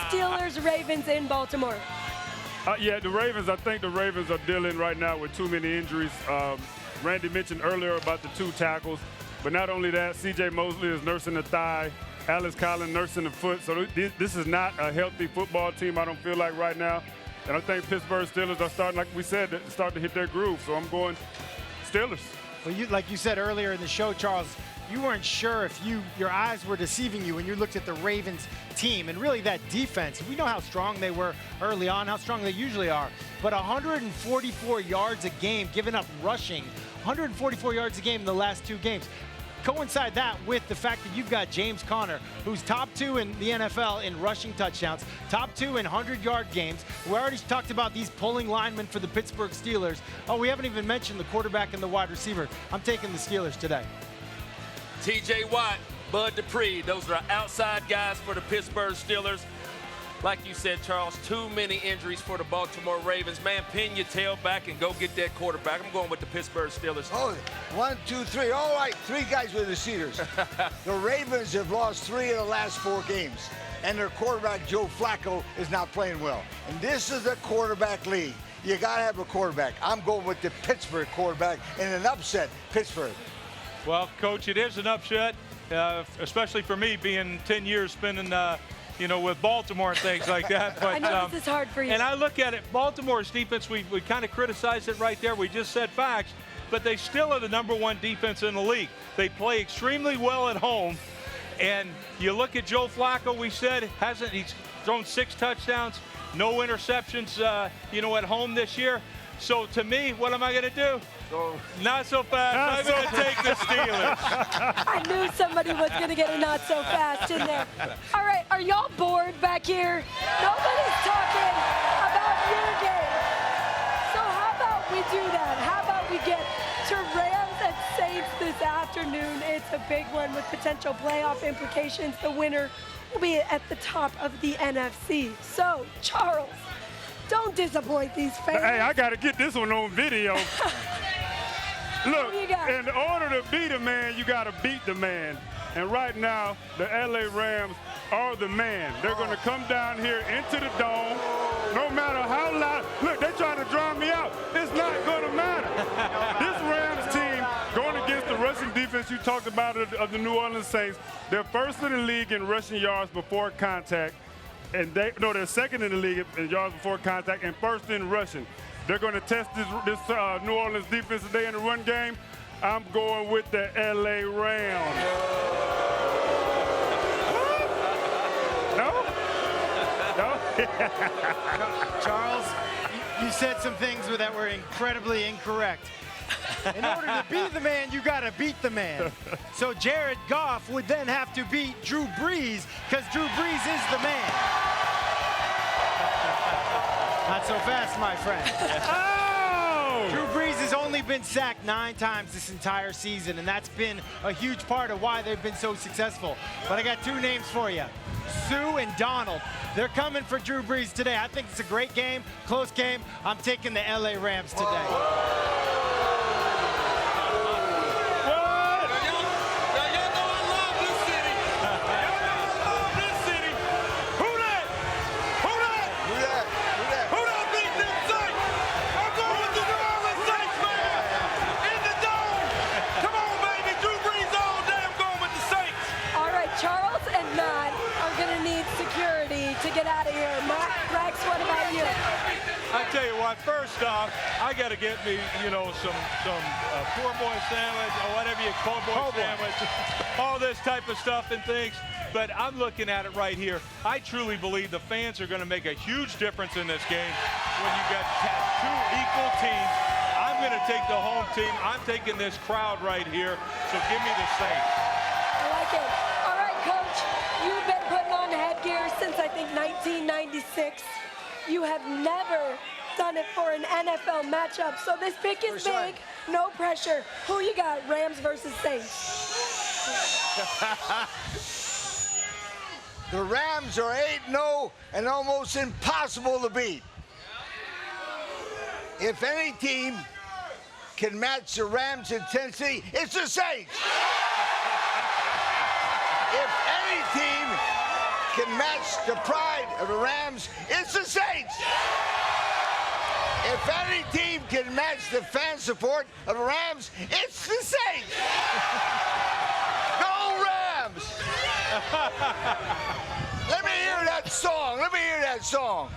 Steelers, Ravens in Baltimore. Yeah, the Ravens, I think the Ravens are dealing right now with too many injuries. Randy mentioned earlier about the 2 tackles, but not only that, C.J. Mosley is nursing a thigh, Alex Collins nursing a foot, so this is not a healthy football team, I don't feel like right now. And I think Pittsburgh Steelers are starting, like we said, to hit their groove, so I'm going Steelers. Well, like you said earlier in the show, Charles, you weren't sure if your eyes were deceiving you when you looked at the Ravens team and really that defense. We know how strong they were early on, how strong they usually are, but 144 yards a game, giving up rushing, 144 yards a game in the last 2 games. Coincide that with the fact that you've got James Conner, who's top 2 in the NFL in rushing touchdowns, top 2 in 100-yard games. We already talked about these pulling linemen for the Pittsburgh Steelers. Oh, we haven't even mentioned the quarterback and the wide receiver. I'm taking the Steelers today. T.J. Watt, Bud Dupree, those are outside guys for the Pittsburgh Steelers. Like you said, Charles, too many injuries for the Baltimore Ravens. Man, pin your tail back and go get that quarterback. I'm going with the Pittsburgh Steelers. Oh, 1, 2, 3. All right, 3 guys with the Steelers. The Ravens have lost 3 of the last 4 games, and their quarterback, Joe Flacco, is not playing well. And this is a quarterback league. You got to have a quarterback. I'm going with the Pittsburgh quarterback in an upset, Pittsburgh. Well, Coach, it is an upset, especially for me being 10 years spending with Baltimore and things like that. But, I know this is hard for you. And I look at it, Baltimore's defense, we kind of criticized it right there. We just said facts, but they still are the #1 defense in the league. They play extremely well at home. And you look at Joe Flacco, we said, he's thrown 6 touchdowns, no interceptions, at home this year. So to me, what am I going to do? Not so fast. I'm going to take the Steelers. I knew somebody was going to get a not so fast in there. All right, are y'all bored back here? Nobody's talking about your game. So how about we do that? How about we get to Rams and Saints this afternoon? It's a big one with potential playoff implications. The winner will be at the top of the NFC. So, Charles, don't disappoint these fans. Hey, I got to get this one on video. Look, in order to beat a man, you got to beat the man. And right now, the LA Rams are the man. They're going to come down here into the dome, no matter how loud. Look, they trying to drown me out. It's not going to matter. This Rams team going against the rushing defense you talked about of the New Orleans Saints. They're first in the league in rushing yards before contact. And they're second in the league in yards before contact and first in rushing. They're going to test this New Orleans defense today in the run game. I'm going with the LA Rams. No? Charles, you said some things that were incredibly incorrect. In order to be the man, you got to beat the man. So Jared Goff would then have to beat Drew Brees because Drew Brees is the man. Not so fast, my friend. Oh! Drew Brees has only been sacked 9 times this entire season, and that's been a huge part of why they've been so successful. But I got 2 names for you. Sue and Donald. They're coming for Drew Brees today. I think it's a great game, close game. I'm taking the LA Rams today. I tell you what, first off, I got to get me, some poor boy sandwich or whatever you call boy sandwich, all this type of stuff and things. But I'm looking at it right here. I truly believe the fans are going to make a huge difference in this game when you got 2 equal teams. I'm going to take the home team. I'm taking this crowd right here. So give me the Saints. I like it. All right, Coach, you've been putting on headgear since I think 1996. You have never done it for an NFL matchup, so this pick is big. No pressure. Who you got, Rams versus Saints? The Rams are 8-0 and almost impossible to beat. If any team can match the Rams' intensity, it's the Saints. If any team can match the pride of the Rams, it's the Saints. If any team can match the fan support of the Rams, it's the Saints. Go Rams! Let me hear that song. Let me hear that song.